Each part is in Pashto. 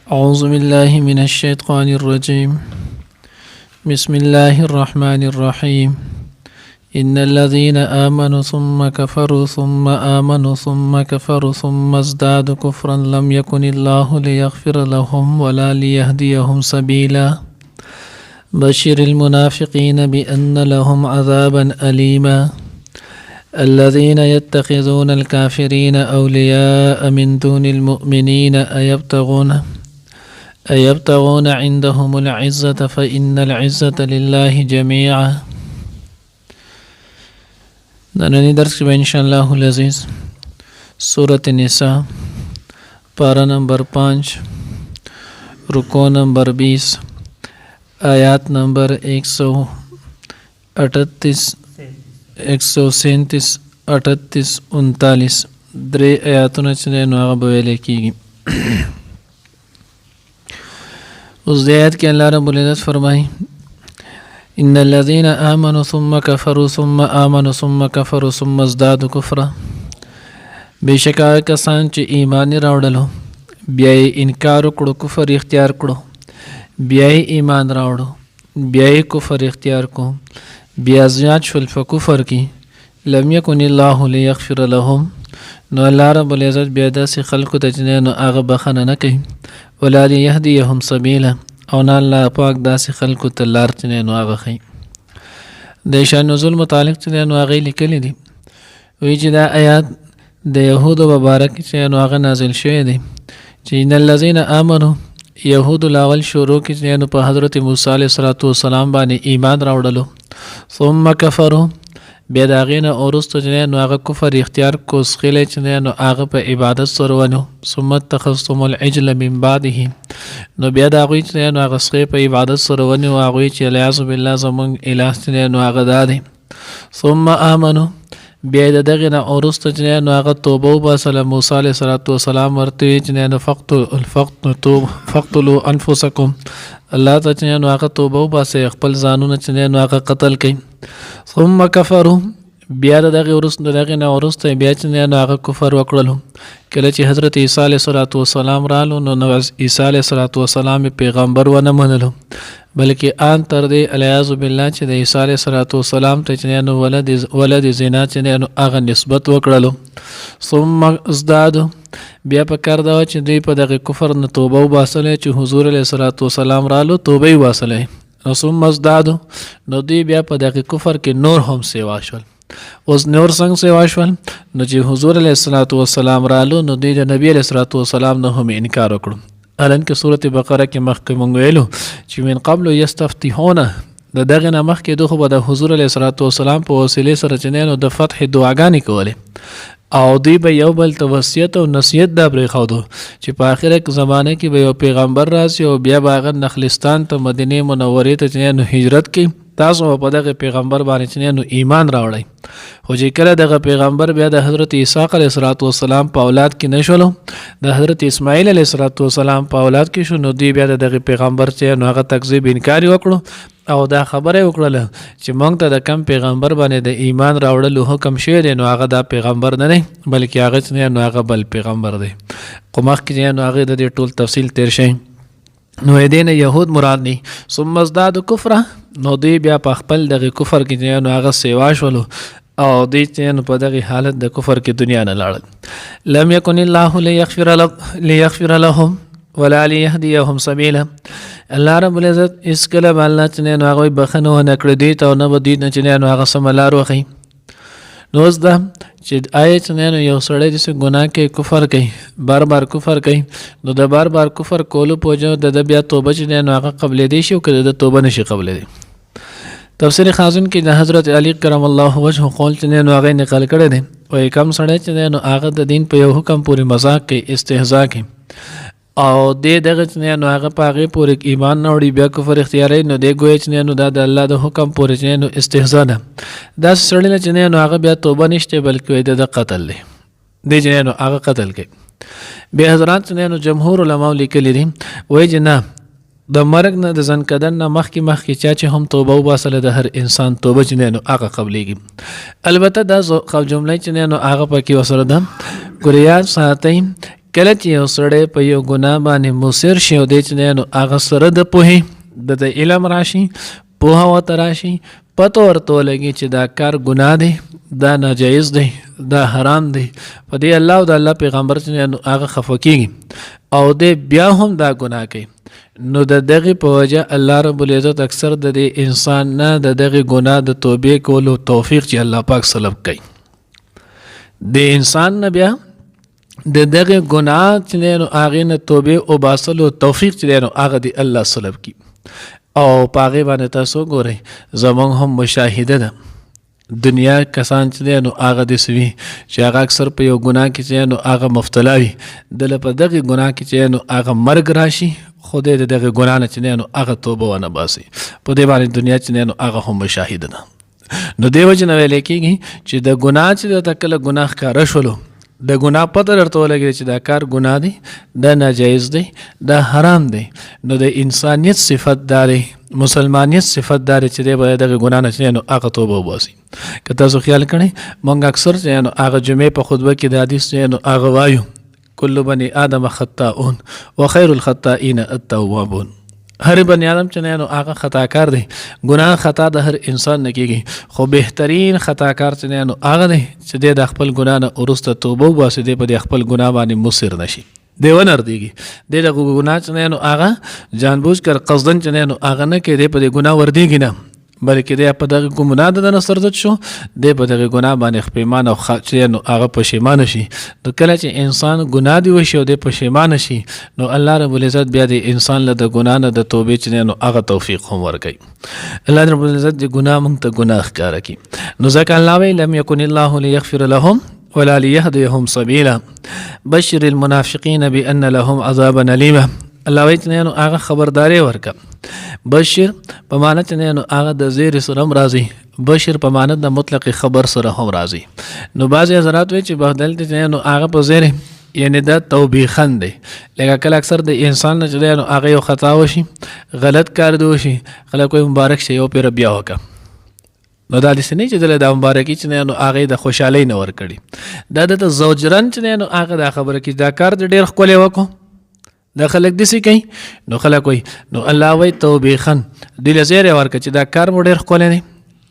أعوذ بالله من الشيطان الرجيم بسم الله الرحمن الرحيم إن الذين آمنوا ثم كفروا ثم آمنوا ثم كفروا ثم ازدادوا كفرا لم يكن الله ليغفر لهم ولا ليهديهم سبيلا بشر المنافقين بأن لهم عذابا أليما الذين يتخذون الكافرين أولياء من دون المؤمنين أيبتغون عندهم العزة فإن العزة لله جميعا. ننني درس में इंशाअल्लाह अज़ीज़ सूरत निसा पारा नंबर 5 रुको नंबर 20 आयात नंबर 138 137 38 39 درې آیاتونه چې نو هغه به ویل کېږي. اوس د آیت کې الله رب العزت فرمایي ان الذين آمنوا ثم كفروا ثم آمنوا ثم كفروا ثم ازدادوا كفرا. بېشکه کسان چې ایمان راوړلو بیا یې انکار وکړو کفر اختیار کړو بیا یې ایمان راوړو بیا یې کفر اختیار کو بیا زیات شول په کفر کې لم يكن الله ليغفر لهم نو الله رب العزت بیا داسې خلکو ته چې نو هغه بخښنه نه کوي ولا ليهديهم سبیلا او نه الله پاک داسې خلکو ته لار چې نو هغه ښیي. د شان نزول متعلق چې نو هغه لیکلی دي وایي چې دا آیات د یهودو مبارک چې نو هغه نازل شوی دی چې ان الذين آمنوا یهودو لاول شروع کې چې نو په حضرت موسی علیه السلام باندې ایمان راوړلو ثم كفروا بیا د هغې نه وروسته چې نو هغه کفر اختیار کو سخیلی چې نو هغه په عبادت سره ونیو ثم اتخذتم العجل من بعده نو بیا د هغوی چې نو هغه سخی په عبادت سره ونیو هغوی چې والعیاذ بالله زموږ اله چې نو هغه دا دی ثم آمنو بیا د دغې نه وروسته چې نو هغه توبه وباسله موسی علیه السلام ورته ویې چې نو فقتلوا انفسکم الله ته چې نو هغه توبه وباسئ خپل ځانونه چې نو هغه قتل کوي ثم کفروا بیا د دغې نه وروسته بیا چې نو هغه کفر وکړلو کله چې حضرت عیسی علیه السلام رالو نو عیسی علیه السلام پیغمبر ونه منلو بلکې آن تر دې والعیاذ بالله چې د عیسی علیه السلام ته چې نو ولد زنا چې نو هغه نسبت وکړلو ثم ازدادوا بیا په کار دا چې دوی په دغه کفر نه توبه وباسله چې حضور علیه السلام رالو توبه یې وباسله نو ثم ازدادوا نو دوی بیا په دغه کفر کې نور هم سیوا شول. اوس نور څنګه سیوا شول نو چې حضور علیه السلام رالو نو دوی د نبی علیه السلام نه هم انکار وکړو. الان کې سورت بقره کې مخکې مونږ ویلو چې من قبل یستفتحون د دغه نه مخکې دوی خو به د حضور علیه السلام په وسیلې سره چې نو د فتح دعاګانې کولې او دوی به یو بل ته وصیت او نصیحت دا پرېښودو چې په آخره زمانه کې به یو پیغمبر راشي او بیا به هغه نخلستان ته مدینې منورې ته چې نو هجرت کوي تاسو په دغه پیغمبر باندې چې نو ایمان راوړئ. خو چې کله دغه پیغمبر بیا د حضرت اسحاق علیه السلام په اولاد کې نه شولو د حضرت اسماعیل علیه السلام په اولاد کې شو نو دوی بیا دغه پیغمبر چې نو هغه تکذیب انکار وکړو او دا خبره وکړله چې موږ ته د کم پیغمبر باندې د ایمان راوړلو حکم شوی دی نو هغه دا پیغمبر نه دی بلکې هغه چې نو هغه بل پیغمبر دی. خو مخکې نو هغه د دې ټول تفصیل تیر شي نو دې نه یهود مراد دي ثم ازدادوا کفرا نو دوی بیا په خپل دغه کفر کې نو هغه سیوا شولو او دوی چې نو په دغه حالت د کفر کې دنیا نه لاړل. لم يكن الله ليغفر لهم ولا ليهديهم سبيلا. الله رب العزت اس کله الله چې نو هغه بخنه ونه کړ دي ته نو بدی نه چې نو هغه سم لار وخی نو اوس دا چې آیت نه یو سړی چې ګناه کوي کفر کوي بار بار کفر کوي نو د بار بار کفر کولو په وجه د بیا توبه چې نه هغه قبلې دی شي او کله د توبه نشي قبلې دی. تفسیر خازن کې د حضرت علی کرم الله وجهه قول چې نه هغه نقل کړی دی او کم سړی چې نه هغه د دین په یو حکم پورې مذاق کوي استهزاء کوي او دغه چې نو هغه په هغې پورې ایمان نه وړي بیا کفر اختیاروي نو دی ګویا چې نو دا د الله د حکم پورې چې نو استهزاء ده داسې سړی نه چې نو هغه بیا توبه نشته بلکې د قتل دی دی چې نو هغه قتل کوي. بیا حضرات چې نو جمهور علماء لیکلي دي وایي چې نه د مرګ نه د ځان کدن نه مخکې چا چې هم توبه وباسله د هر انسان توبه چې نو هغه قبلېږي. البته دا جمله چې نو هغه پکې ورسره ده ګوره یاد ساتئ کله چې یو سړی په یو ګناه باندې مصر شي او دی چې نو هغه سره د پوهې د علم راشي پوهه ورته راشي پته ورته ولګي چې دا کار ګناه دی دا ناجایز دی دا حرام دی په دې الله او د الله پیغمبر چې هغه خفه کېږي او دی بیا هم دا ګناه کوي نو د دغه په وجه الله رب العزت اکثر د دې انسان نه د دغه ګناه د توبې کولو توفیق چې الله پاک سلب کوي د انسان نه بیا د دغه ګناه چې نو هغه نه توبې او باسلو توفیق چې نو هغه دی الله سلب کوي او پاغه باندې تاسو ګورئ زمونږ هم مشاهده ده دنیا کسان چې نو هغه د سوي چې هغه اکثر په یو ګناه کې چې نو هغه مبتلا وي د په دغه ګناه کې چې نو هغه مرګ راشي خدای دغه ګناه نه چې نو هغه توبه ونه باسي په دې باندې دنیا چې نو هغه هم مشاهده ده نو دیو جن ویل کېږي چې د ګناه چې د کله ګناه ښکاره شولو د ګناه پته درته ولګي چې دا کار ګناه دی دا ناجایز دی دا حرام دی نو د انسانیت صفت داري مسلمانیت صفت داري چې دی باید دغه ګناه نه چې نو هغه توبه وباسي که تاسو خیال کړئ مونږ اکثر چې نو هغه جمعې په خطبه کې د حدیث چې نو هغه وایو کل بني آدم خطاؤون وخير الخطائين التوابون هر بني آدم چې نو هغه خطاکار دی ګناه خطا د هر انسان نه کېږي خو بهترین خطاکار چې نو هغه دی چې د خپل ګناه نه وروسته توبه وباسي دی په خپل ګناه باندې مصر نشي دی ونر دیږي د ګناه چې نو هغه جانبوج کر قصدن چې نو هغه نه کې دی په ګناه ور دیږي نه بلکې دی په دغه ګناه د نسرزت شو دی په دغه ګناه باندې خپېمان او چې نو هغه پښیمان شي نو کله چې انسان ګناه دی وشي او دی پښیمان شي نو الله رب العزت بیا د انسان له د ګناه نه د توبې چې نو هغه توفیق هم ورکړي الله رب العزت د ګناه مونږ ته ګناه ښکاره کړي نو ځکه الله وی لم یکن الله لیغفر لهم ولا ليهديهم سبيلا بشر المنافقين بأن لهم عذابا أليما الله وی چې نو هغه خبرداري ورکا بشر په معنی چې نو هغه د زیر سره هم راځي بشر په معنی د مطلق خبر سره هم راځي نو بعضی حضرات وی چې بدل چې نو هغه په زیر یعنی دا توبیخن دی لکه کله اکثر د انسان نه چې نو هغه یو خطا وشي غلط کار دی وشي خلک کوئی مبارک شي او پیر بیا وکا نو دا دې نه چې د مبارکي چې نو هغه د خوشحالي نه ور کړی دا د زوجرن چې نو هغه د خبره کې دا کار د ډیر خولې وکړو دا خلک دسی کوي نو خلک وي نو الله وی توبیخن دل زیره ورکه چې دا کار مو ډیر خولې نه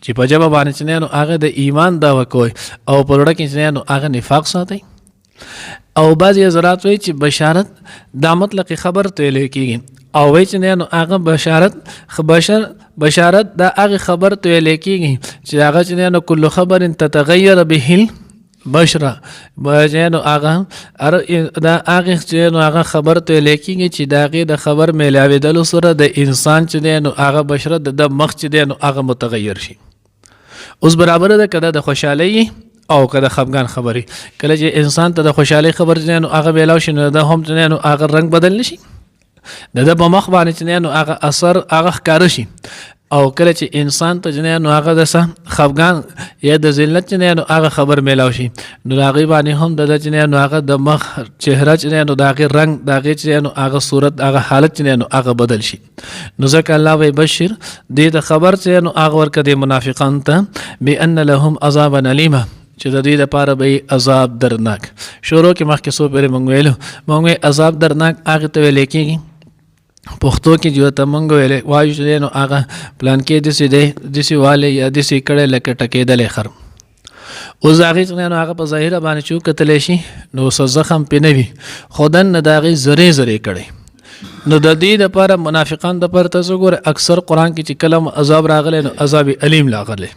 چې په جواب باندې چې نو هغه د ایمان دا وکوي او په لړ کې چې نو هغه نفاق ساتي او بعضی حضرات وی چې بشارت دا مطلق خبر ته لیکيږي او وی چې نو هغه بشارت دا هغه خبر ته لیکيږي چې هغه چې نو کله خبر تتغیر به بشرا بجنو هغه دا هغه چې نو هغه خبر ته لیکيږي چې داغه د خبر ملاوي دلو سره د انسان چې نو هغه بشرت د مخ چې نو هغه متغیر شي اوس برابر ده کده د خوشحالي او کده خفګان خبري کله چې انسان ته د خوشحالي خبر چې نو هغه بیلاو شي نو د هم چې نو هغه رنگ بدل نشي د په مخ باندې چې نو هغه اثر هغه ښکار شي او کله چې انسان ته جنه نو هغه د خفګان یا د ذلت جنه نو هغه خبر میلاو شي نو هغه باندې هم د جنه نو هغه د مخ چهره جنه نو دغه رنگ دغه جنه نو هغه صورت هغه حالت جنه نو هغه بدل شي نو ځکه الله وی بشیر دې د خبر چې نو هغه ورکه د منافقان ته بان لهم عذابا الیما چې د دې لپاره به عذاب درناک شروع کې مخکې سو پرې مونږ عذاب درناک هغه ته ویل کېږي پښتو کې جو ته مونږ ویل وایو چې نو هغه پلان کې د سی والے یا د سی کړه لکه ټکېدل خر او زاغی چې نو هغه په ظاهر باندې چو کتل شي نو زخم پینوي خودن نه داغي زری کړي نو د دې لپاره منافقان د پر تاسو ګور اکثر قران کې چې کلم عذاب راغله نو عذاب الیم راغله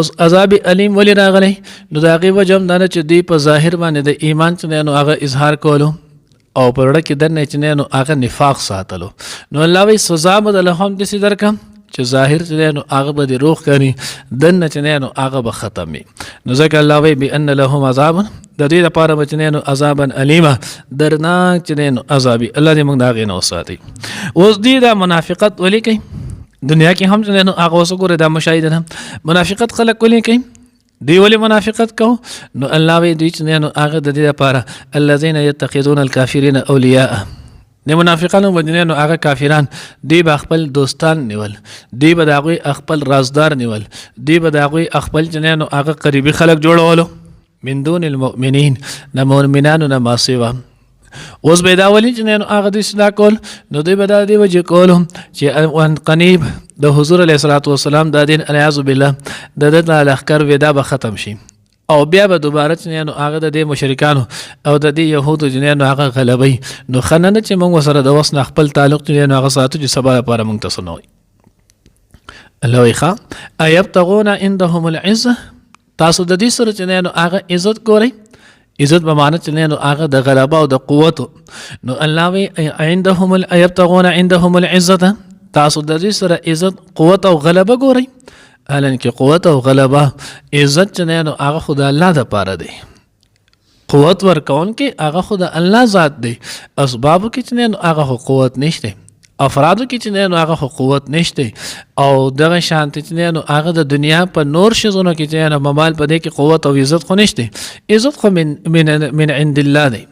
اوس عذاب الیم ولې راغله نو داغي وجم نه چې دی په ظاهر باندې د ایمان چې نو هغه اظهار کولو او پرړه کې د نه چې نو هغه نفاق ساتلو نو الله وی سزا بدل هم د سي درکم چې ظاهر چې نو هغه به روح کوي د نه چې نو هغه به ختمي نو ځکه الله وی بان لهم عذاب د دې لپاره چې نو عذابا الیما درناک چې نو عذابي الله دې موږ دا غي نو ساتي اوس دې د منافقت ولي کوي دنیا کې هم چې نو هغه وسګره د مشاهده منافقت خلق ولي کوي دی ولی منافقت کو نو الله وی دوی چې نو هغه د دې لپاره الذين يتخذون الكافرين اولیاء نه منافقانو باندې نو هغه کافران دی به خپل دوستان نیول دی به دغه خپل رازدار نیول دی به دغه خپل جنانو هغه قریبي خلک جوړولو من دون المؤمنین نه مؤمنانو نه ما سوا اوس به دا ولي چې نه هغه د اصلاح کول نو دوی به دا دی وجه کول چې وان قنیب د حضور علیه الصلاۃ والسلام د دین الیاذ بالله د د لخر ودا به ختم شي او بیا به دوباره چې نه هغه د مشرکانو او د دې يهودو چې نه هغه غلبي نو خننه چې موږ سره د وس نه خپل تعلق چې نه هغه ساتو چې سبا لپاره موږ تاسو نه وي الله ویخا ایبتغون عندهم العزه تاسو د دې سره چې نه هغه عزت ګورئ عزت به معنی چې نه هغه د غلبه او د قوت نو الله وی عندهم ایبتغون عندهم العزه تاسو د دې سره عزت قوت او غلبه ګورئ الان کې قوت او غلبه عزت چې نه هغه خدای الله د پاره دی قوت ورکون کې هغه خدای الله ذات دی اسباب کې چې نه هغه قوت نشته افرادو کې چې نه هغه قوت نشته او دغه شانت چې نه هغه د دنیا په نور شزونو کې چې نه ممال په دې کې قوت او عزت خو نشته عزت خو من عند الله دی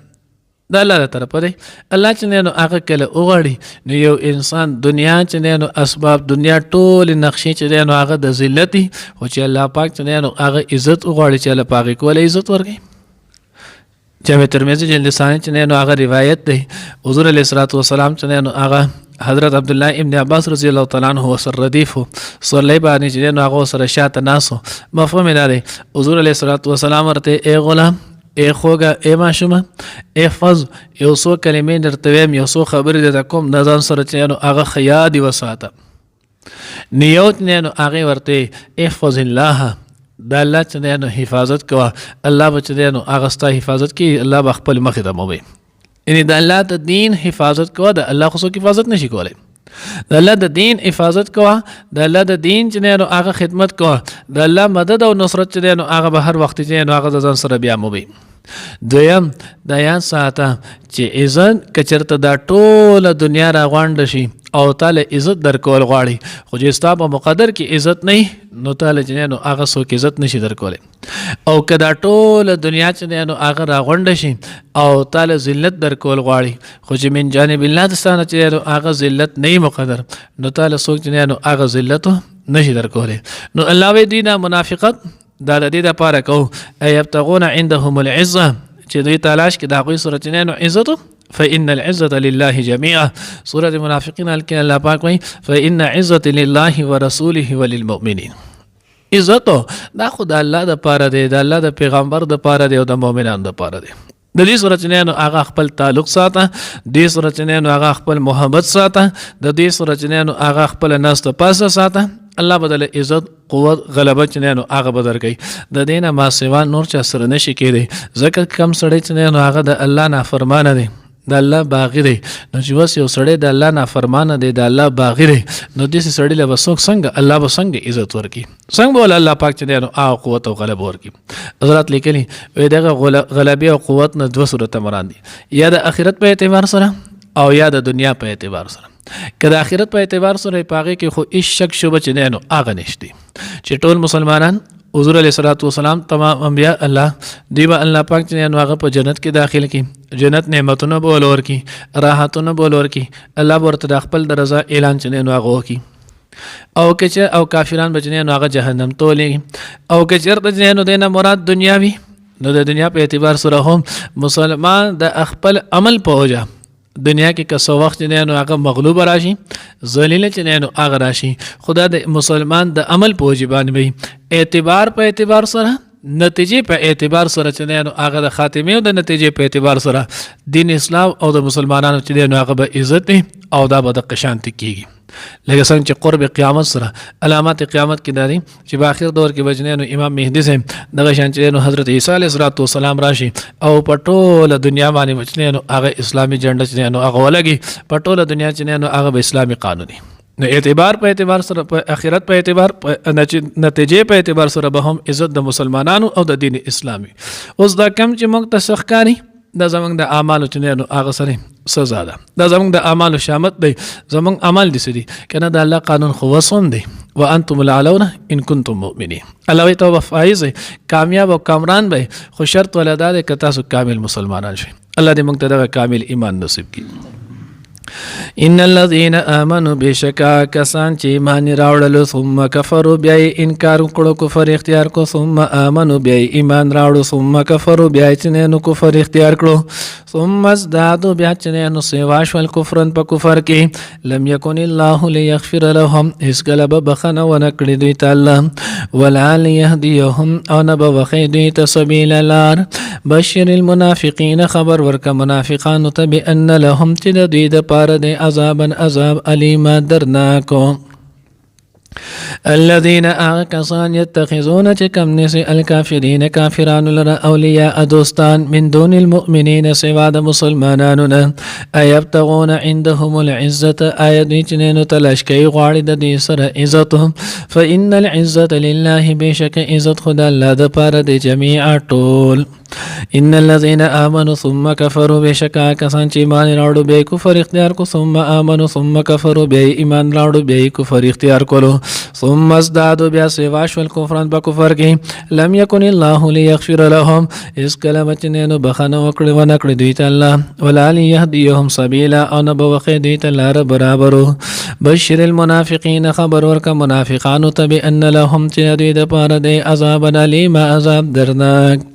دا الله طرف دی الله چې نه هغه کله وغړي نو یو انسان دنیا چې نه اسباب دنیا ټول نقشې چې نه هغه د ذلت او چې الله پاک چې نه هغه عزت وغړي چې الله پاک کول عزت ورکړي جامع ترمذی جلد ثانی چې نه هغه روایت دی حضور علیه الصلاۃ والسلام چې نه هغه حضرت عبدالله ابن عباس رضی الله تعالی عنہ وسر ردیف صلی باندې چې نه هغه سره شاته ناسو مفهوم دی حضور علیه الصلاۃ والسلام ورته ای غلام ای خوګه ای ماشومه احفظ یو څو کلمې درته ویم یو څو خبرې درته کوم د ځان سره چې نه هغه خیادي وساته نیوت نه هغه ورته احفظ الله د الله چې نه حفاظت کوه الله به چې نه هغه ستا حفاظت کوي الله به خپل مخې ته موي یعنی د الله د دین حفاظت کوه د الله خو حفاظت نشي کولای د الله د دین حفاظت کوه د الله د دین چې نه هغه خدمت کوه د الله مدد او نصرت چې نه هغه به هر وخت چې نه هغه ځان سره بیا موي دویم د یان ساته چې عزت کچرته دا ټوله دنیا را غونډ شي او تعالی عزت درکول غواړي خو چې ستا په مقدر کې عزت نه نو تعالی چې نه هغه څوک عزت نشي درکولی او که دا ټوله دنیا چې نه هغه را غونډ شي او تعالی ذلت درکول غواړي خو چې من جانب الله ستانه چې هغه ذلت نه مقدر نو تعالی څوک چې نه هغه ذلت نشي درکولی نو الله وی دینه منافقت دا د دې لپاره کو ایبتغون عندهم العزه چې دوی تلاش کې دا غوي صورت نه عزت فإن العزة لله جميعا سورة المنافقين الكي الله پاک وي فإن عزة لله ورسوله وللمؤمنين عزت دا خود الله د پاره دی د الله د پیغمبر د پاره دی او د مؤمنانو د پاره دی د دې صورت نه هغه خپل تعلق ساته د صورت نه هغه خپل محبت ساته د دې صورت نه هغه خپل ناس ته پاسه ساته الله بدل عزت قوت غلبه چې نه هغه بدر کوي د دینه ما سیوا نور چا سره نشي کېدی ځکه کم سړی چې نه هغه د الله نافرمانه دی د الله باغی دی نو چې وس یو سړی د الله نافرمانه دی د الله باغی دی نو دې سړی له وسوک څنګه الله به څنګه عزت ورکي څنګه بول الله پاک چې نه او قوت او غلبه ورکي حضرت لیکلي وي دغه غلبه او قوت نه دوه صورت مراد دي یا د اخرت په اعتبار سره او یا د دنیا په اعتبار سره که د اخرت په اعتبار سره پاغه کې خو هیڅ شک شوبه چې نه هغه نشته چې ټول مسلمانان حضور علیه الصلاۃ والسلام تمام انبیاء الله دیبا الله پاک چې نه هغه په جنت کې داخل کی جنت نعمتونه بولور کی راحتونه بولور کی الله ورته د خپل درزه اعلان چې نه هغه وکي او که او کافران بچنه نو هغه جهنم تولې او که چرته چې نه دینه مراد دنیاوی نو د دنیا په اعتبار سره هم مسلمان د خپل عمل په وجه دنیا کې که څو وخت نه نو هغه مغلوب راشي ذلیل چې نه نو هغه راشي خدا د مسلمان د عمل په وجه باندې وي اعتبار په اعتبار سره نتیجې په اعتبار سره چې نه نو هغه د خاتمه او د نتیجې په اعتبار سره دین اسلام او د مسلمانانو چې نو هغه به عزت او دا به د قشانت کیږي لکه څنګه چې قرب قیامت سره علامات قیامت کې داري چې په اخر دور کې بجنه نو امام مهدی سه دغه شان چې نو حضرت عیسی علیه السلام راشي او په ټوله دنیا باندې بچنه نو هغه اسلامي جنډه چې نو هغه ولګي په ټوله دنیا چې نو هغه به اسلامي قانوني نو اعتبار په اعتبار سره په اخرت په اعتبار نتیجې په اعتبار سره به هم عزت د مسلمانانو او د دین اسلامي اوس دا کم چې موږ تسخکاری دا زمونږ د اعمالو چې نو هغه سره سزا ده دا زمونږ د اعمالو شامت دی زمونږ عمل دي سړي کنه د الله قانون خو وسوم دی وانتم العلون ان کنتم مؤمنین الله وی توبه فایز کامیاب او کامران به خو شرط ولدا ده که تاسو کامل مسلمانان شئ الله دې موږ ته د کامل ایمان نصیب کړي ان الذين امنوا بشکا کسان چې ایمان راوړل ثم كفروا بیا انکار وکړو کفر اختیار کو ثم امنوا بیا ایمان راوړو ثم كفروا بیا چې نو کفر اختیار کړو ثم ازدادوا بیا چې نو سیواش ول کفرن په کفر کې لم يكن الله ليغفر لهم اس غلب بخنه ونکړي دوی تعالی ولا ليهديهم او نه بخي دوی ته سبیل لار بشر المنافقین خبر ورک منافقان ته بان لهم چې دوی د پاره د عذابا عذاب الیما درناکو الذين كسان يتخذون كم نسي الكافرين كافران لرا أولياء دوستان من دون المؤمنين سوى مسلمانان أيبتغون عندهم العزة آياتين تلاشكي غارد دي سر عزتهم فإن العزة لله بشك عزت خدا الله دپار دي جميع طول ان الذين امنوا ثم كفروا بشکا کسان چې ایمان راوړو به کفر اختیار کو ثم امنوا ثم كفروا به ایمان راوړو به کفر اختیار کولو ثم ازدادوا بیا سواش والكفران بکفر کې لم يكن الله ليغفر لهم اس کلمت نه بخنه وکړي و نه کړی دوی ته الله ولا ليهديهم سبيلا او نه بوخي دوی ته لار برابر بشر المنافقين خبر ورک منافقان ته ان لهم چې دوی د پاره د عذاب الیم عذاب درناک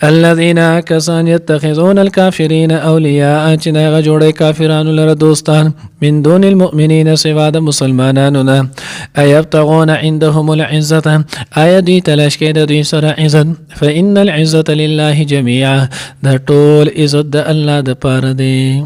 الذين كسان يتخذون الكافرين أولياء چناغ جوڑے کافران لر دوستان من دون المؤمنين سوا د مسلمانانو ايبتغون عندهم العزة آیا دی تلاش کې د دوی سره عزت فإن العزة لله جميعا د ټول عزت د الله د پاره دی